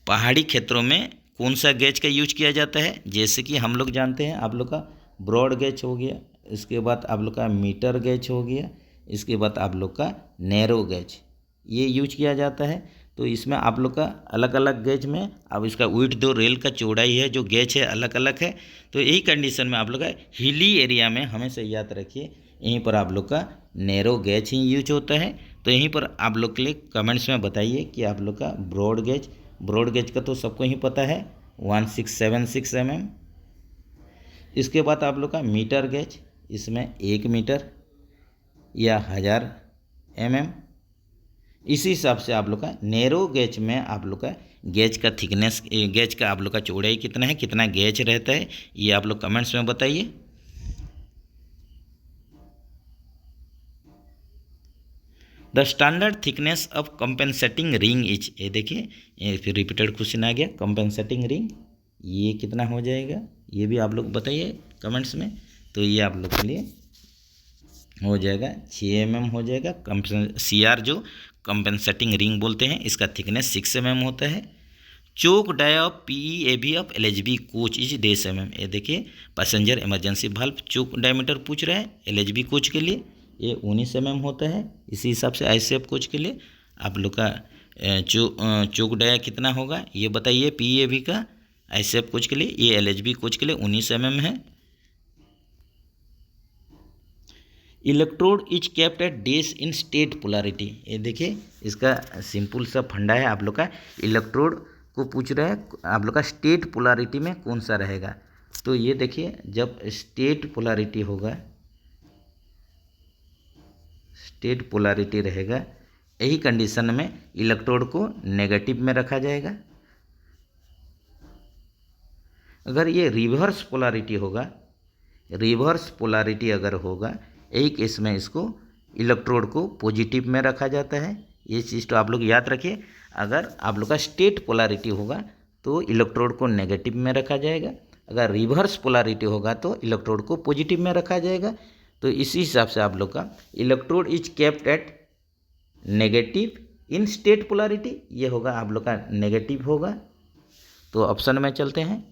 पहाड़ी क्षेत्रों में कौन सा गेज का यूज किया जाता है, जैसे कि हम लोग जानते हैं आप लोग का ब्रॉड गेज हो गया, इसके बाद आप लोग का मीटर गेज हो गया, इसके बाद आप लोग का नैरो गेज, ये यूज किया जाता है। तो इसमें आप लोग का अलग अलग गेज में अब इसका विड्थ जो रेल का चौड़ाई है जो गेज है अलग अलग है। तो यही कंडीशन में आप लोग का हिली एरिया में हमेशा याद रखिए यहीं पर आप लोग का नैरो गेज ही यूज होता है। तो यहीं पर आप लोग के लिए कमेंट्स में बताइए कि आप लोग का ब्रॉड गेज का तो सबको ही पता है 1676 mm। इसके बाद आप लोग का मीटर गेज, इसमें 1 मीटर या 1000 mm। इसी हिसाब से आप लोग का नैरो गेज में आप लोग का गेज का थिकनेस, गेज का आप लोग का चौड़ाई कितना है, कितना गेज रहता है, ये आप लोग कमेंट्स में बताइए। The standard thickness of compensating ring is. ये देखिए ये फिर रिपीटेड क्वेश्चन आ गया, कंपेंसेटिंग रिंग ये कितना हो जाएगा, ये भी आप लोग बताइए कमेंट्स में। तो ये आप लोग के लिए हो जाएगा 6 mm हो जाएगा। CR जो कंपेंसेटिंग रिंग बोलते हैं इसका थिकनेस 6 mm होता है। Choke dia of PEAB of LHB coach is 10 mm। ये देखिए passenger emergency valve choke diameter पूछ रहा है LHB कोच के लिए, ये 19 mm होता है। इसी हिसाब से ICF कोच के लिए आप लोग का चोक डाया कितना होगा ये बताइए। PEAB का ICF कोच के लिए, ये LHB कोच के लिए 19 mm है। Electrode is kept at dash in state polarity. ये देखिए इसका सिंपल सा फंडा है आप लोग का, इलेक्ट्रोड को पूछ रहा है आप लोग का स्टेट पोलैरिटी में कौन सा रहेगा। तो ये देखिए जब स्टेट पोलैरिटी होगा, स्टेट पोलैरिटी रहेगा, यही कंडीशन में इलेक्ट्रोड को नेगेटिव में रखा जाएगा। अगर ये रिवर्स पोलैरिटी होगा, रिवर्स पोलैरिटी अगर होगा, एक केस में इसको इलेक्ट्रोड को पॉजिटिव में रखा जाता है, ये चीज़ तो आप लोग याद रखिए। अगर आप लोग का स्टेट पोलैरिटी होगा तो इलेक्ट्रोड को नेगेटिव में रखा जाएगा, अगर रिवर्स पोलैरिटी होगा तो इलेक्ट्रोड को पॉजिटिव में रखा जाएगा। तो इसी हिसाब से आप लोग का electrode is kept at negative in state polarity, ये होगा आप लोग का नेगेटिव होगा। तो ऑप्शन में चलते हैं।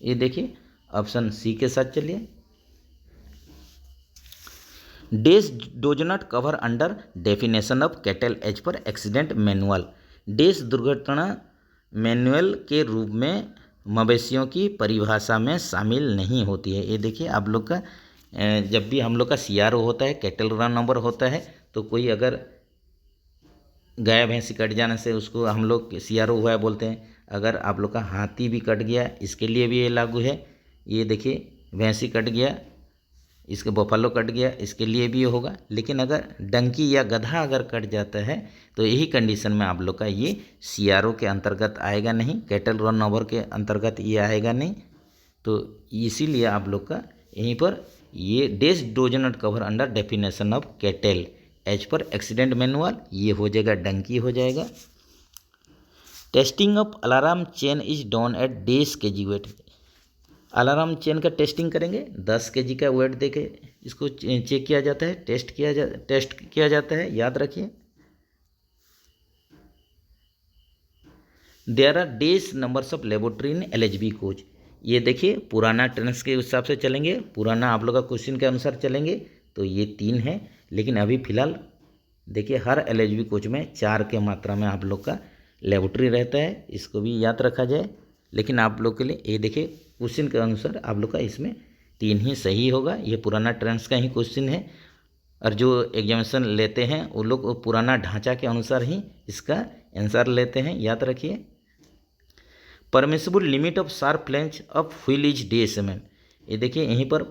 ये देखिए ऑप्शन सी के साथ चलिए। These does not cover under definition of cattle as per accident manual. These दुर्घटना मैनुअल के रूप में मवेशियों की परिभाषा में शामिल नहीं होती है। ये देखिए आप लोग का जब भी हम लोग का CRO होता है, कैटल रन नंबर होता है, तो कोई अगर गाय भैंसी कट जाने से उसको हम लोग CRO हुआ है बोलते हैं। अगर आप लोग का हाथी भी कट गया, इसके लिए भी ये लागू है। ये देखिए भैंसी कट गया, इसके बफलो कट गया, इसके लिए भी ये होगा। लेकिन अगर डंकी या गधा अगर कट जाता है तो यही कंडीशन में आप लोग का ये CRO के अंतर्गत आएगा नहीं, कैटल रन नंबर के अंतर्गत ये आएगा नहीं। तो इसीलिए आप लोग का यहीं पर ये these does not cover under definition of cattle as per accident manual, ये हो जाएगा डंकी हो जाएगा। Testing of alarm chain is done at these kg weight. Alarm chain का टेस्टिंग करेंगे, 10 kg का वेट देके इसको चेक किया जाता है, टेस्ट किया जाता है, याद रखिए। There are these numbers of laboratory in LHB coach. ये देखिए पुराना ट्रेंड्स के हिसाब से चलेंगे, पुराना आप लोग का क्वेश्चन के अनुसार चलेंगे तो ये 3 है। लेकिन अभी फिलहाल देखिए हर LHB कोच में 4 के मात्रा में आप लोग का लेबोरेटरी रहता है, इसको भी याद रखा जाए। लेकिन आप लोग के लिए ये देखिए क्वेश्चन के अनुसार आप लोग का इसमें 3 ही सही होगा। ये पुराना ट्रेंड्स का ही क्वेश्चन है और जो एग्जामिनेशन लेते हैं वो लोग पुराना ढांचा के अनुसार ही इसका आंसर लेते हैं, याद रखिए। Permissible limit of sharp flange of wheel is DSMM। ये देखिए यहीं पर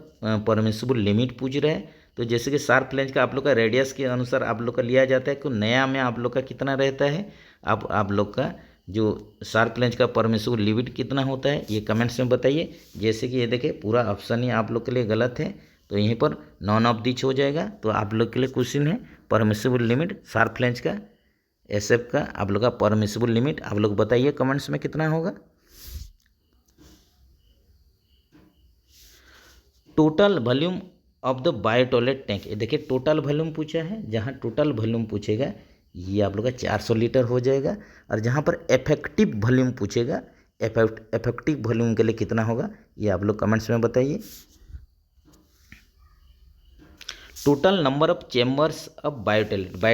परमिसिबल लिमिट पूछ रहा है। तो जैसे कि शार्प फ्लैंज का आप लोग का रेडियस के अनुसार आप लोग का लिया जाता है कि नया में आप लोग का कितना रहता है। अब आप लोग का जो शार्प फ्लैंज का परमिसिबल लिमिट कितना होता है ये कमेंट्स में बताइए। जैसे कि ये देखिए पूरा ऑप्शन ही आप लोग के लिए गलत है, तो यहीं पर नॉन ऑफ दिच हो जाएगा। तो आप लोग के लिए क्वेश्चन है परमिसिबल लिमिट शार्प फ्लैंज का SF का आप लोग का परमिसिबल लिमिट आप लोग बताइए कमेंट्स में कितना होगा। Total volume of the bio toilet tank. ये देखिए टोटल वॉल्यूम पूछा है, जहाँ टोटल वॉल्यूम पूछेगा ये आप लोग का 400 लीटर हो जाएगा। और जहाँ पर इफेक्टिव वॉल्यूम पूछेगा, इफेक्टिव वॉल्यूम के लिए कितना होगा ये आप लोग कमेंट्स में बताइए। Total number of chambers of bio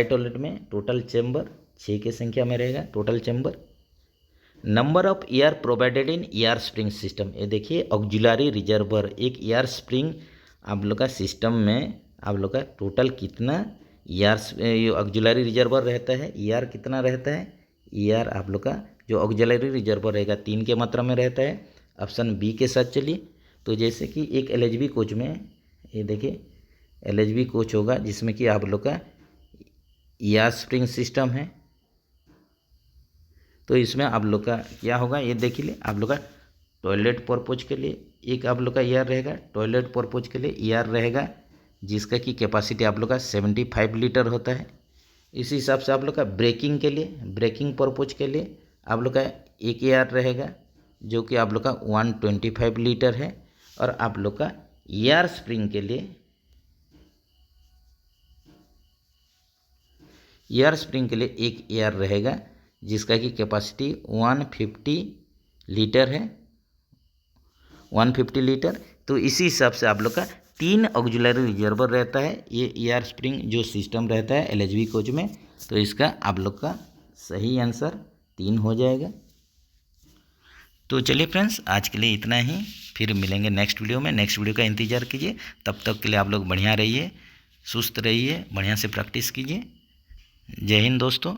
toilet में टोटल चेम्बर 6 की संख्या में रहेगा total chamber. Number of air provided in air spring system. ये देखिए ऑक्सिलरी रिजर्वर, एक एयर स्प्रिंग आप लोग का सिस्टम में आप लोग का टोटल कितना एयर ऑक्सिलरी रिजर्वर रहता है, एयर कितना रहता है। एयर आप लोग का जो ऑक्सिलरी रिजर्वर रहेगा 3 के मात्रा में रहता है। ऑप्शन बी के साथ चलिए। तो जैसे कि एक LHB कोच में ये देखिए LHB कोच होगा जिसमें कि आप लोग का एयर स्प्रिंग सिस्टम है। तो इसमें आप लोग का क्या होगा ये देख लीजिए। आप लोग का टॉयलेट पर्पज के लिए एक आप लोग का एयर रहेगा, टॉयलेट पर्पज के लिए एयर रहेगा जिसका कि कैपेसिटी आप लोग का 75 लीटर होता है। इसी हिसाब से आप लोग का ब्रेकिंग के लिए, ब्रेकिंग पर्पज के लिए आप लोग का एक एयर रहेगा जो कि आप लोग का 125 लीटर है। और आप लोग का एयर स्प्रिंग के लिए, एयर स्प्रिंग के लिए एक एयर रहेगा जिसका कि कैपेसिटी 150 लीटर है, 150 लीटर। तो इसी हिसाब से आप लोग का 3 ऑक्सिलरी रिजर्वर रहता है ये एयर स्प्रिंग जो सिस्टम रहता है LHB कोच में। तो इसका आप लोग का सही आंसर 3 हो जाएगा। तो चलिए फ्रेंड्स आज के लिए इतना ही, फिर मिलेंगे नेक्स्ट वीडियो में। नेक्स्ट वीडियो का इंतज़ार कीजिए, तब तक के लिए आप लोग बढ़िया रहिए, सुस्त रहिए, बढ़िया से प्रैक्टिस कीजिए। जय हिंद दोस्तों।